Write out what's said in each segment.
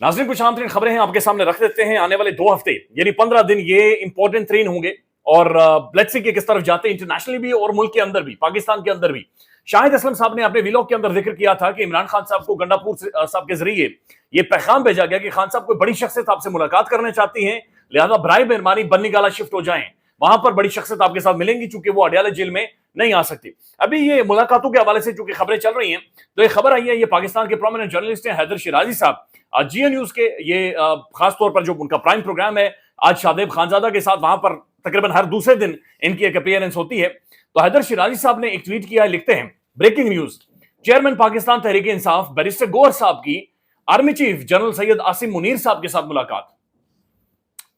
नाज़रीन, कुछ आम तरीन खबरें हैं आपके सामने रख देते हैं। आने वाले 2 हफ्ते यानी 15 दिन ये इंपॉर्टेंट तरीन होंगे और लेट्स सी के किस तरफ जाते हैं इंटरनेशनली भी और मुल्क के अंदर भी, पाकिस्तान के अंदर भी। शाहिद असलम साहब ने अपने व्लॉग के अंदर जिक्र किया था कि इमरान खान साहब को गंडापुर साहब के जरिए ये पैगाम भेजा गया कि खान साहब कोई बड़ी शख्सियत आपसे मुलाकात करना चाहती हैं, लिहाजा बराए मेहरबानी बन्नी गाला शिफ्ट हो जाएं, वहां पर बड़ी शख्सियत आपके साथ मिलेंगी, चूंकि वो अडयाला जेल में नहीं आ सकती। अभी ये मुलाकातों के हवाले से चूंकि खबरें चल रही हैं, तो ये खबर आई है, ये पाकिस्तान के प्रोमिनेंट जर्नलिस्ट हैं हैदर शिराजी साहब, GN न्यूज के ये खास तौर पर जो उनका प्राइम प्रोग्राम है आज शादेब खानजादा के साथ, वहां पर तकरीबन हर दूसरे दिन इनकी एक अपीयरेंस होती है। तो हैदर शिराजी साहब ने एक ट्वीट किया है, लिखते हैं breaking news, chairman Pakistan Tehreek Insaf barrister Gauhar साहब की army chief general Syed Asim Munir साहब के साथ मुलाकात।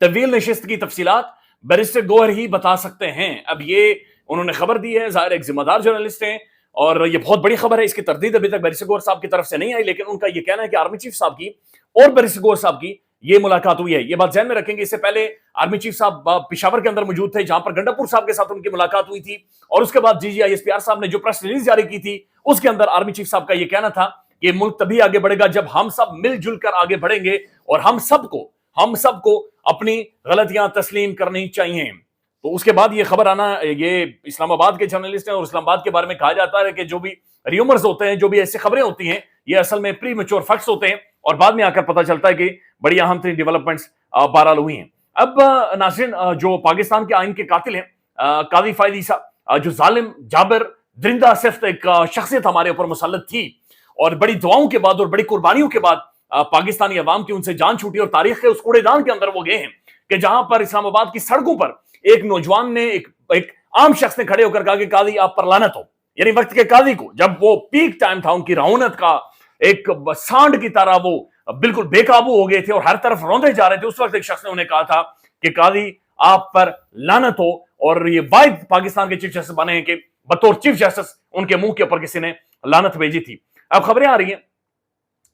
तवील नशिस्त की तफसीलात बैरिस्टर गौहर ही बता सकते हैं। अब ये उन्होंने खबर दी है, जाहिर एक जिम्मेदार जर्नलिस्ट हैं और ये बहुत बड़ी खबर है। इसकी तरदीद अभी तक बैरिस्टर गौहर साहब की तरफ से नहीं आई, लेकिन उनका ये कहना है कि आर्मी चीफ साहब की और बैरिस्टर गौहर साहब की ये मुलाकात हुई है। ये बात ध्यान में रखेंगे। इससे पहले आर्मी चीफ साहब पेशावर के अंदर मौजूद थे, जहां पर गंडापुर साहब के साथ उनकी मुलाकात हुई थी, और उसके बाद GGISPR साहब ने जो प्रेस रिलीज जारी की थी, उसके अंदर आर्मी चीफ साहब का यह कहना था कि मुल्क तभी आगे बढ़ेगा जब हम सब मिलजुल कर आगे बढ़ेंगे और हम सबको अपनी गलतियां तस्लीम करनी चाहिए। तो उसके बाद ये खबर आना, ये इस्लामाबाद के जर्नलिस्ट हैं और इस्लामाबाद के बारे में कहा जाता है कि जो भी र्यूमर्स होते हैं, जो भी ऐसी खबरें होती हैं, ये असल में प्री मैच्योर फैक्ट्स होते हैं और बाद में आकर पता चलता है कि बड़ी अहम तरीन डेवलपमेंट्स बहरहाल हुई हैं। अब नाज़रीन, जो पाकिस्तान के आइन के कातिल हैं कादी फायद ईसा, जो जालिम जाबिर दरिंदा सिर्फ एक शख्सियत हमारे ऊपर मुसल्लत थी, और बड़ी दुआओं के बाद और बड़ी कुर्बानियों के बाद पाकिस्तानी अवाम की उनसे जान छूटी और तारीख के उस कूड़ेदान के अंदर वो गए हैं कि जहां पर इस्लामाबाद की सड़कों पर एक नौजवान ने, एक आम शख्स ने खड़े होकर कहा कि कादी आप पर लानत हो। यानी वक्त के कादी को, जब वो पीक टाइम था उनकी रौनक का, एक सांड की तरह वो बिल्कुल बेकाबू हो गए थे और हर तरफ रौंदे जा रहे थे, उस वक्त एक शख्स ने उन्हें कहा था कि कादी आप पर लानत हो। और ये वाहिद पाकिस्तान के चीफ जस्टिस बने हैं कि बतौर चीफ जस्टिस उनके मुंह के ऊपर किसी ने लानत भेजी थी। अब खबरें आ रही हैं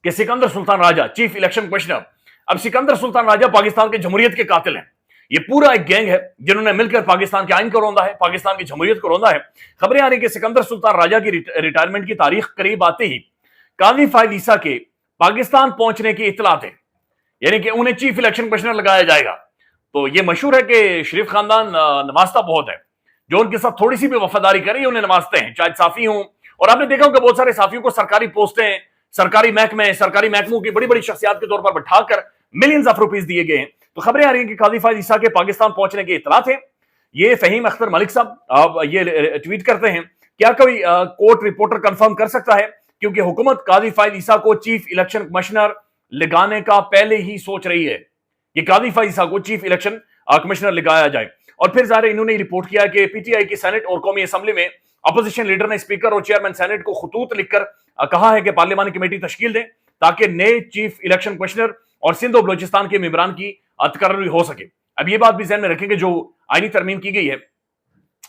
कि Sikandar Sultan Raja chief election commissioner, अब सिकंदर सुल्तान राजा पाकिस्तान के जमहूरियत के कातिल हैं। ये पूरा एक गैंग है जिन्होंने मिलकर पाकिस्तान के आइन को रौंदा है, पाकिस्तान की जमहूरियत को रौंदा है। खबरें आ रही कि सिकंदर सुल्तान राजा की रिटायरमेंट की तारीख करीब आते ही कादी फायद ईसा के पाकिस्तान पहुंचने की इत्तलात है, यानी कि उन्हें चीफ इलेक्शन कमिश्नर लगाया जाएगा। तो ये मशहूर है कि शरीफ खानदान नवाजता बहुत है, जो उनके साथ थोड़ी सी भी वफादारी करे उन्हें नवाजते हैं, चाहे साफी हों। और आपने देखा होगा बहुत सारे साफियों को सरकारी पोस्टें, सरकारी महकमों की बड़ी बड़ी शख्सियात के तौर पर बैठाकर मिलियंस ऑफ रुपीज दिए गए हैं। तो खबरें आ रही हैं कि कादी फायद ईसा के पाकिस्तान पहुंचने की इत्तलात है। ये फहीम अख्तर मलिक साहब ये ट्वीट करते हैं, क्या कोई कोर्ट रिपोर्टर कंफर्म कर सकता है, क्योंकि हुकूमत कादी फायद ईसा को चीफ इलेक्शन कमिश्नर लगाने का पहले ही सोच रही है, कि कादी फायद ईसा को चीफ इलेक्शन कमिश्नर लगाया जाए। और फिर ज़ाहिर इन्होंने रिपोर्ट किया कि PTI की सेनेट और कौमी असेंबली में अपोजिशन लीडर ने स्पीकर और चेयरमैन सेनेट को खतूत लिखकर कहा है कि पार्लियामानी कमेटी तश्कील दें ताकि नए चीफ इलेक्शन कमिश्नर और सिंध और बलोचिस्तान के मेंबरान की तकर्री हो सके। अब ये बात भी ध्यान में रखेंगे, जो आईनी तरमीम की गई है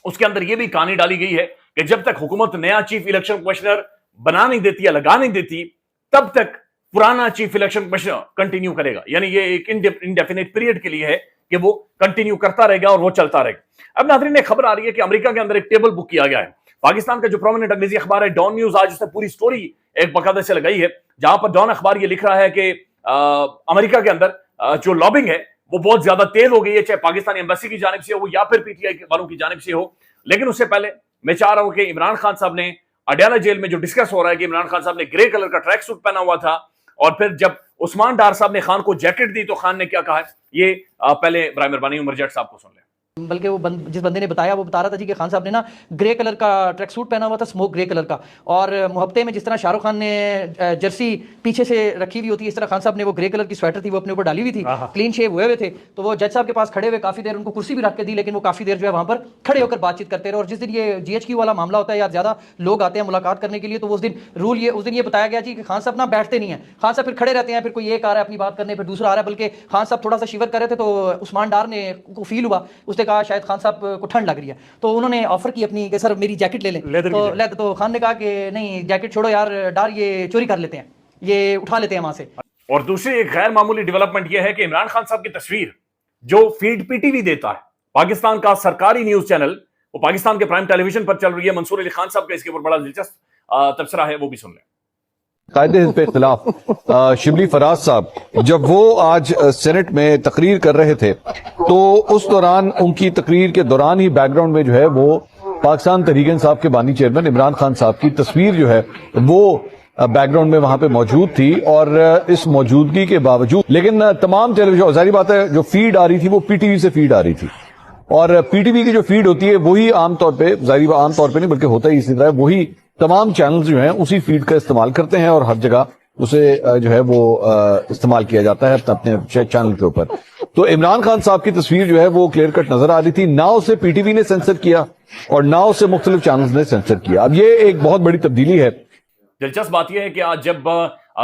उसके अंदर यह भी कहानी डाली गई है कि जब तक हुकूमत नया चीफ इलेक्शन कमिश्नर बना नहीं देती या लगा नहीं देती, तब तक पुराना चीफ इलेक्शन कमिश्नर कंटिन्यू करेगा। यानी ये एक इंडेफिनिट पीरियड के लिए है कि वो कंटिन्यू करता रहेगा और वो चलता रहेगा। अब नाज़रीन, एक खबर आ रही है कि अमेरिका के अंदर एक टेबल बुक किया गया है। पाकिस्तान का जो प्रोमिनेंट अंग्रेजी अखबार है डॉन न्यूज, आज उसने पूरी स्टोरी एक बकायदा से लगाई है, जहां पर डॉन अखबार ये लिख रहा है कि अमेरिका के अंदर जो लॉबिंग है वो बहुत ज्यादा तेज हो गई है, चाहे पाकिस्तानी एम्बेसी की जानिब से हो या फिर PTI वालों की जानिब से हो। लेकिन उससे पहले मैं चाह रहा हूं कि इमरान खान साहब ने अडयाला जेल में जो डिस्कस हो रहा है कि इमरान खान साहब ने ग्रे कलर का ट्रैक सूट पहना हुआ था, और फिर जब उस्मान डार साहब ने खान को जैकेट दी तो खान ने क्या कहा है, ये पहले बराए मेहरबानी उमर जट साहब को सुन लें। बल्कि वो जिस बंदे ने बताया वो बता रहा था जी कि खान साहब ने ना ग्रे कलर का ट्रैक सूट पहना हुआ था, स्मोक ग्रे कलर का, और मुहब्बते में जिस तरह शाहरुख खान ने जर्सी पीछे से रखी हुई होती है, इस तरह खान साहब ने वो ग्रे कलर की स्वेटर थी वो अपने ऊपर डाली हुई थी, क्लीन शेव हुए हुए थे। तो वो जज साहब के पास खड़े हुए काफ़ी देर, उनको कुर्सी भी रख के दी, लेकिन वो काफ़ी देर जो है वहाँ पर खड़े होकर बातचीत करते रहे। और जिस दिन ये GHQ वाला मामला होता है या ज़्यादा लोग आते हैं मुलाकात करने के लिए, तो उस दिन ये बताया गया जी कि खान साहब ना बैठते नहीं है, खान साहब फिर खड़े रहते हैं, फिर कोई एक आ रहा है अपनी बात करने, फिर दूसरा आ रहा है। बल्कि खान साहब थोड़ा सा शिवर कर रहे थे तो उस्मान डार ने को फील हुआ, उसने कहा शायद खान साहब को ठंड लग रही है, तो उन्होंने ऑफर की अपनी कि सर मेरी जैकेट ले लें। तो खान ने कहा कि नहीं जैकेट छोड़ो यार डार, ये चोरी कर लेते हैं, ये उठा लेते हैं वहां से। और दूसरी एक गैर मामूली डेवलपमेंट यह है कि इमरान खान साहब की तस्वीर जो फीड PTV देता है, पाकिस्तान का सरकारी न्यूज चैनल, वो पाकिस्तान के प्राइम टेलीविजन पर चल रही है। मंसूर अली खान साहब का इसके ऊपर बड़ा दिलचस्प तबसरा है, वो भी सुन लें। قائد حزب اختلاف شبلی فراز صاحب جب وہ آج سینٹ میں تقریر کر رہے تھے تو اس دوران ان کی تقریر کے دوران ہی بیک گراؤنڈ میں جو ہے وہ پاکستان تحریک انصاف کے بانی چیئرمین عمران خان صاحب کی تصویر جو ہے وہ بیک گراؤنڈ میں وہاں پہ موجود تھی، اور اس موجودگی کے باوجود لیکن تمام ٹیلی ویژن، ظاہری بات ہے جو فیڈ آ رہی تھی وہ پی ٹی وی سے فیڈ آ رہی تھی، اور پی ٹی وی کی جو فیڈ ہوتی ہے وہی عام طور پہ، ظاہری عام طور پہ نہیں بلکہ ہوتا ہی اسی طرح، وہی تمام چینلز جو ہیں اسی فیڈ کا استعمال کرتے ہیں اور ہر جگہ اسے جو ہے وہ استعمال کیا جاتا ہے اپنے چینل کے اوپر. تو عمران خان صاحب کی تصویر جو ہے وہ کلیئر کٹ نظر آ رہی تھی، نہ اسے پی ٹی وی نے سینسر کیا اور نہ اسے مختلف چینلز نے سینسر کیا. اب یہ ایک بہت بڑی تبدیلی ہے. دلچسپ بات یہ ہے کہ آج جب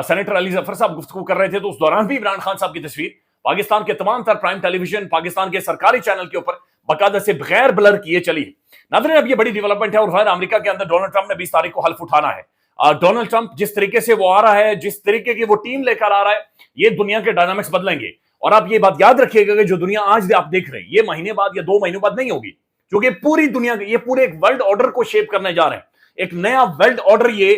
سینیٹر علی ظفر صاحب گفتگو کر رہے تھے تو اس دوران بھی عمران خان صاحب کی تصویر پاکستان کے تمام تر پرائم ٹیلی ویژن، پاکستان کے سرکاری چینل کے اوپر باقاعدہ سے بغیر بلر کیے چلی ہے. ناظرین اب یہ بڑی ڈیولپمنٹ ہے اور ظاہر امریکہ کے اندر ڈونلڈ ٹرمپ نے 20 تاریخ کو حلف اٹھانا ہے. ڈونلڈ ٹرمپ جس طریقے سے وہ آ رہا ہے، جس طریقے کی وہ ٹیم لے کر آ رہا ہے، یہ دنیا کے ڈائنامکس بدلیں گے. اور آپ یہ بات یاد رکھیے گا کہ جو دنیا آج آپ دیکھ رہے ہیں یہ مہینے بعد یا 2 مہینوں بعد نہیں ہوگی، کیونکہ پوری دنیا یہ پورے ایک ورلڈ آرڈر کو شیپ کرنے جا رہے ہیں. ایک نیا ورلڈ آرڈر یہ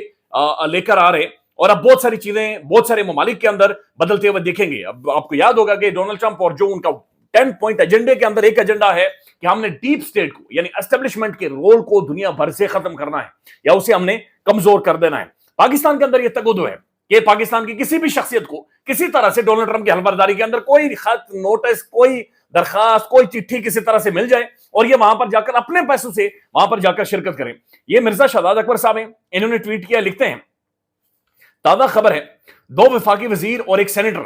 لے کر آ رہے ہیں اور اب بہت ساری چیزیں بہت سارے ممالک کے اندر بدلتے ہوئے دیکھیں گے. اب آپ کو یاد ہوگا کہ ڈونلڈ ٹرمپ اور جو ان کا 10 پوائنٹ ایجنڈے کے اندر ایک ایجنڈا ہے کہ ہم نے ڈیپ سٹیٹ کو یعنی اسٹیبلشمنٹ کے رول کو دنیا بھر سے ختم کرنا ہے یا اسے ہم نے کمزور کر دینا ہے. پاکستان کے اندر یہ تگودو ہے کہ پاکستان کی کسی بھی شخصیت کو کسی طرح سے ڈونلڈ ٹرمپ کی حلفبرداری کے اندر کوئی خط، نوٹس، کوئی درخواست، کوئی چٹھی کسی طرح سے مل جائے اور یہ وہاں پر جا کر اپنے پیسوں سے وہاں پر جا کر شرکت کریں. یہ مرزا شہزاد اکبر صاحب ہیں، انہوں نے ٹویٹ کیا، لکھتے ہیں تازہ خبر ہے 2 وفاقی وزیر اور ایک سینیٹر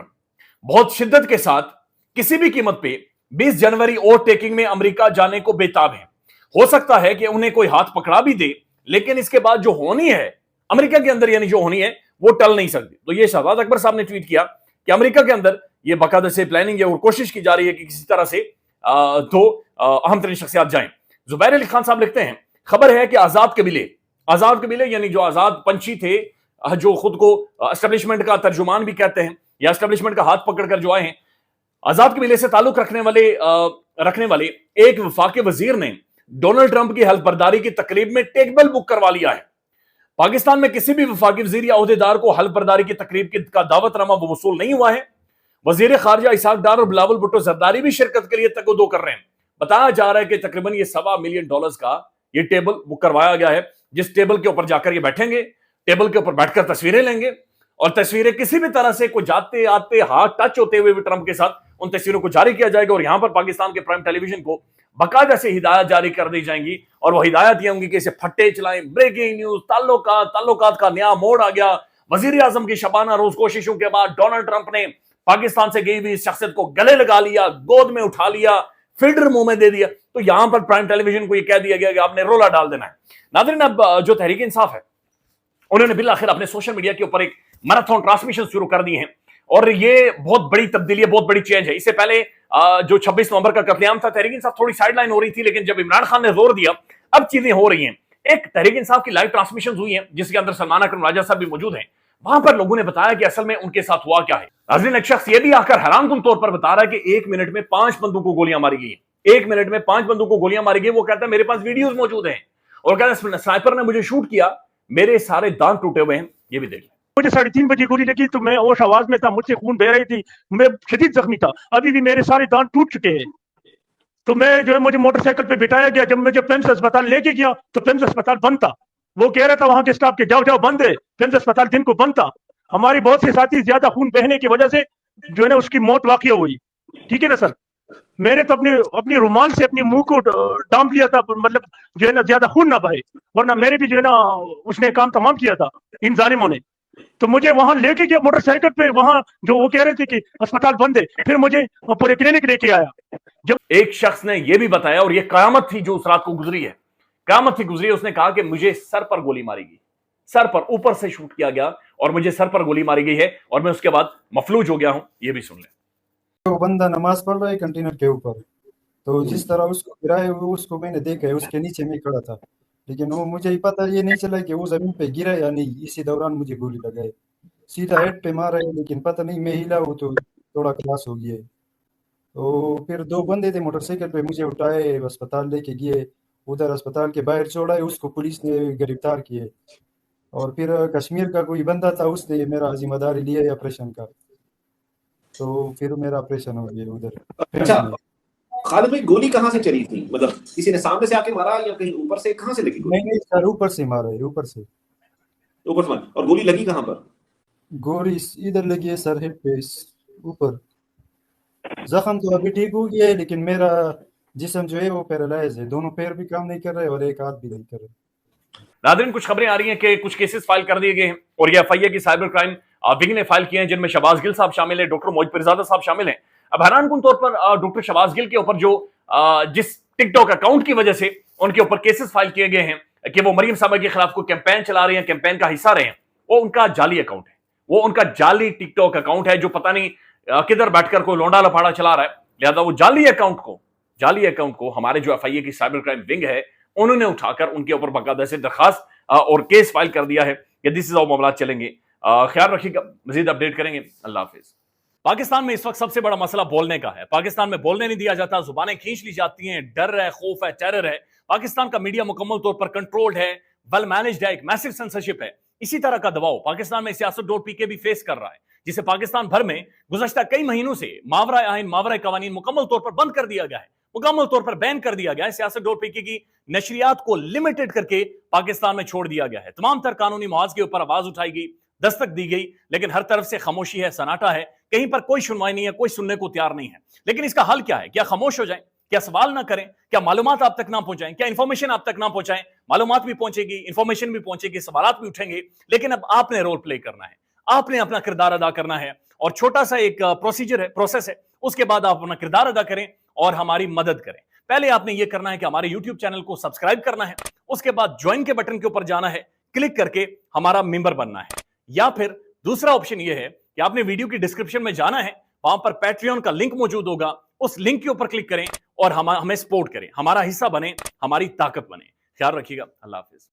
بہت شدت کے ساتھ کسی بھی قیمت پہ 20 جنوری اوور ٹیکنگ میں امریکہ جانے کو بےتاب ہیں. ہو سکتا ہے کہ انہیں کوئی ہاتھ پکڑا بھی دے لیکن اس کے بعد جو ہونی ہے امریکہ کے اندر یعنی جو ہونی ہے وہ ٹل نہیں سکتی. تو یہ شہزاد اکبر صاحب نے ٹویٹ کیا کہ امریکہ کے اندر یہ باقاعدہ سے پلاننگ ہے اور کوشش کی جا رہی ہے کہ کسی طرح سے 2 اہم ترین شخصیات جائیں. زبیر علی خان صاحب لکھتے ہیں خبر ہے کہ آزاد قبیلے یعنی جو آزاد پنچھی تھے، جو خود کو اسٹیبلشمنٹ کا ترجمان بھی کہتے ہیں یا اسٹیبلشمنٹ کا ہاتھ پکڑ کر جو آئے ہیں، آزاد قبیلے سے تعلق رکھنے والے ایک وفاقی وزیر نے ڈونلڈ ٹرمپ کی حلف برداری کی تقریب میں ٹیبل بک کروا لیا ہے. پاکستان میں کسی بھی وفاقی وزیر یا عہدیدار کو حلف برداری کی تقریب کا دعوت نامہ وصول نہیں ہوا ہے. وزیر خارجہ اسحاق ڈار اور بلاول بھٹو زرداری بھی شرکت کے لیے تگودو کر رہے ہیں. بتایا جا رہا ہے کہ تقریباً یہ $1.25 ملین کا یہ ٹیبل بک کروایا گیا ہے، جس ٹیبل کے اوپر جا کر یہ بیٹھیں گے، ٹیبل کے اوپر بیٹھ کر تصویریں لیں گے اور تصویریں کسی بھی طرح سے کوئی جاتے آتے ہاتھ ٹچ ہوتے ہوئے بھی ٹرمپ کے ساتھ ان تصویروں کو جاری کیا جائے گا اور یہاں پر پاکستان کے پرائم ٹیلی ویژن کو باقاعدہ سے ہدایت جاری کر دی جائیں گی اور وہ ہدایت یہ ہوں گی کہ اسے پھٹے چلائیں. بریکنگ نیوز، تعلقات کا نیا موڑ آ گیا. وزیر اعظم کی شبانہ روز کوششوں کے بعد ڈونلڈ ٹرمپ نے پاکستان سے گئی ہوئی اس شخصیت کو گلے لگا لیا، گود میں اٹھا لیا، فلٹر منہ میں دے دیا. تو یہاں پر پرائم ٹیلی ویژن کو یہ کہہ دیا گیا کہ آپ نے رولا ڈال دینا ہے. ناظرین اب جو تحریک انصاف ہے انہوں نے بالآخر اپنے سوشل میڈیا کے اوپر ایک میراتھن ٹرانسمیشن شروع کر دی ہیں اور یہ بہت بڑی تبدیلی ہے، بہت بڑی چینج ہے. اس سے پہلے جو 26 نومبر کا قتل عام تھا تحریک انصاف تھوڑی سائیڈ لائن ہو رہی تھی، لیکن جب عمران خان نے زور دیا اب چیزیں ہو رہی ہیں. ایک تحریک انصاف کی لائیو ٹرانسمیشن ہوئی ہیں جس کے اندر سلمان اکرم راجہ صاحب بھی موجود ہیں. وہاں پر لوگوں نے بتایا کہ اصل میں ان کے ساتھ ہوا کیا ہے. ناظرین ایک شخص یہ بھی آ کر حیران کن طور پر بتا رہا ہے کہ 1 منٹ میں 5 بندوں کو گولیاں ماری گئی ہیں. 1 منٹ میں 5 بندوں کو گولیاں ماری گئی. وہ کہتا ہے میرے پاس ویڈیوز موجود ہیں اور کہتا ہے سنائپر نے مجھے شوٹ کیا، میرے سارے دانت ٹوٹے ہوئے ہیں. یہ بھی دیکھ لیں. مجھے 3:30 بجے گولی لگی تو میں ہوش آواز میں تھا، مجھ سے خون بہ رہی تھی، میں شدید زخمی تھا، ابھی بھی میرے سارے دانت ٹوٹ چکے ہیں. تو میں جو ہے مجھے موٹر سائیکل پہ بٹھایا گیا. جب مجھے پیمز اسپتال لے کے گیا تو پیمز اسپتال بند تھا. وہ کہہ رہا تھا وہاں کے اسٹاف کے جاؤ بند ہے. پیمز اسپتال دن کو بند تھا. ہماری بہت سے ساتھی زیادہ خون بہنے کی وجہ سے جو ہے نا اس کی موت واقع ہوئی. ٹھیک ہے نا سر، میں نے تو اپنی رومال سے اپنے منہ کو ڈانپ لیا تھا، مطلب جو ہے نا زیادہ خون نہ بہے، ورنہ میرے بھی جو ہے نا اس نے کام تمام کیا تھا ان ظالموں نے. تو مجھے وہاں لے کے گیا موٹر سائیکل پہ، وہاں جو وہ کہہ رہے تھے کہ اسپتال بند ہے، پھر مجھے پورے کلینک لے کے آیا. جب ایک شخص نے یہ بھی بتایا اور یہ قیامت تھی جو اس رات کو گزری ہے، قیامت تھی گزری ہے. اس نے کہا کہ مجھے سر پر گولی ماری گئی، سر پر اوپر سے شوٹ کیا گیا اور مجھے سر پر گولی ماری گئی ہے اور میں اس کے بعد مفلوج ہو گیا ہوں. یہ بھی سن لیں. وہ بندہ نماز پڑھ رہا ہے کنٹینر کے اوپر، تو جس طرح اس کو گرا ہے اس کو میں نے دیکھا ہے، اس کے نیچے میں کھڑا تھا، لیکن وہ مجھے ہی پتہ یہ نہیں چلا کہ وہ زمین پہ گرا یا نہیں. اسی دوران مجھے گولی لگائے، سیدھا ہیڈ پہ مارا ہے، لیکن پتہ نہیں میں ہلا ہوں تو تھوڑا کلاس ہو گیا. تو پھر 2 بندے تھے موٹر سائیکل پہ، مجھے اٹھائے اسپتال لے کے گئے. ادھر اسپتال کے باہر چھوڑا ہے، اس کو پولیس نے گرفتار کیے और फिर कश्मीर का कोई बंदा था, उसने मेरा जिम्मेदारी लिया है ऑपरेशन का, तो फिर मेरा ऑपरेशन हो गया उधर अच्छा फ्रंट में। खालिद भाई, गोली कहाँ से चली थी? मतलब किसी ने सामने से आके मारा या कहीं ऊपर से? कहाँ से लगी गोली? नहीं सर, ऊपर से मारा है, ऊपर से। ऊपर से मारा। और गोली लगी कहाँ पर? गोली इधर लगी है सर, हेड पे ऊपर। जख्म तो अभी ठीक हो गया है, लेकिन मेरा जिस्म जो है वो पैरालाइज है, दोनों पैर भी काम नहीं कर रहे और एक हाथ भी नहीं कर रहे। नादरीन, कुछ खबरें आ रही हैं कि कुछ केसेस फाइल कर दिए गए हैं और ये एफआईए की साइबर क्राइम विंग ने फाइल किए हैं, जिनमें शहबाज गिल साहब शामिल है, डॉक्टर मोहित पिरजादा साहब शामिल हैं। अब हैरानकुन तौर पर डॉक्टर शहबाज गिल के ऊपर जो जिस टिकटॉक अकाउंट की वजह से उनके ऊपर केसेस फाइल किए गए हैं कि वो मरियम साहब के खिलाफ कोई कैंपेन चला रहे हैं, कैंपेन का हिस्सा रहे हैं, वो उनका जाली अकाउंट है, वो उनका जाली टिकटॉक अकाउंट है, जो पता नहीं किधर बैठकर कोई लोंडा लफाड़ा चला रहा है। लिहाजा वो जाली अकाउंट को हमारे जो एफआईए की साइबर क्राइम विंग है, उन्होंने उठाकर उनके ऊपर बाकायदा से दरखास्त और केस फाइल कर दिया है कि दिस इज हाउ मामला चलेंगे। ख्याल रखिएगा, मजीद अपडेट करेंगे। अल्लाह हाफिज। पाकिस्तान में इस वक्त सबसे बड़ा मसला बोलने का है। पाकिस्तान में बोलने नहीं दिया जाता, जुबानें खींच ली जाती हैं, डर है, खौफ है, टेरर है। पाकिस्तान का मीडिया मुकम्मल तौर पर कंट्रोल्ड है, वेल मैनेज्ड है, एक मैसिव सेंसरशिप है। इसी तरह का दबाव पाकिस्तान में सियासत.pk भी फेस कर रहा है, जिसे पाकिस्तान भर में गुज़श्ता कई महीनों से मावरा आइन, मावरा कवानीन मुकम्मल तौर पर बंद कर दिया गया है, मुकम्मल तौर पर बैन कर दिया गया है। सियासत.pk की नशरियात को लिमिटेड करके पाकिस्तान में छोड़ दिया गया है। तमाम तर कानूनी मुआवजे के ऊपर आवाज उठाई गई, दस्तक दी गई, लेकिन हर तरफ से खामोशी है, सन्नाटा है, कहीं पर कोई सुनवाई नहीं है, कोई सुनने को तैयार नहीं है। लेकिन इसका हल क्या है? क्या खामोश हो जाएं? क्या सवाल ना करें? क्या मालूमात आप तक ना पहुंचाएं? क्या इंफॉर्मेशन आप तक ना पहुंचाएं? मालूमात भी पहुंचेगी, इंफॉर्मेशन भी पहुंचेगी, सवालात भी उठेंगे, लेकिन अब आपने रोल प्ले करना है, आपने अपना किरदार अदा करना है। और छोटा सा एक प्रोसीजर है, प्रोसेस है, उसके बाद आप अपना किरदार अदा करें और हमारी मदद करें। पहले आपने ये करना है कि हमारे YouTube चैनल को सब्सक्राइब करना है, उसके बाद ज्वाइन के बटन के ऊपर जाना है, क्लिक करके हमारा मेंबर बनना है। या फिर दूसरा ऑप्शन ये है कि आपने वीडियो की डिस्क्रिप्शन में जाना है, वहां पर पैट्रियन का लिंक मौजूद होगा, उस लिंक के ऊपर क्लिक करें और हमें सपोर्ट करें, हमारा हिस्सा बने, हमारी ताकत बने। ख्याल रखिएगा। अल्लाह हाफिज।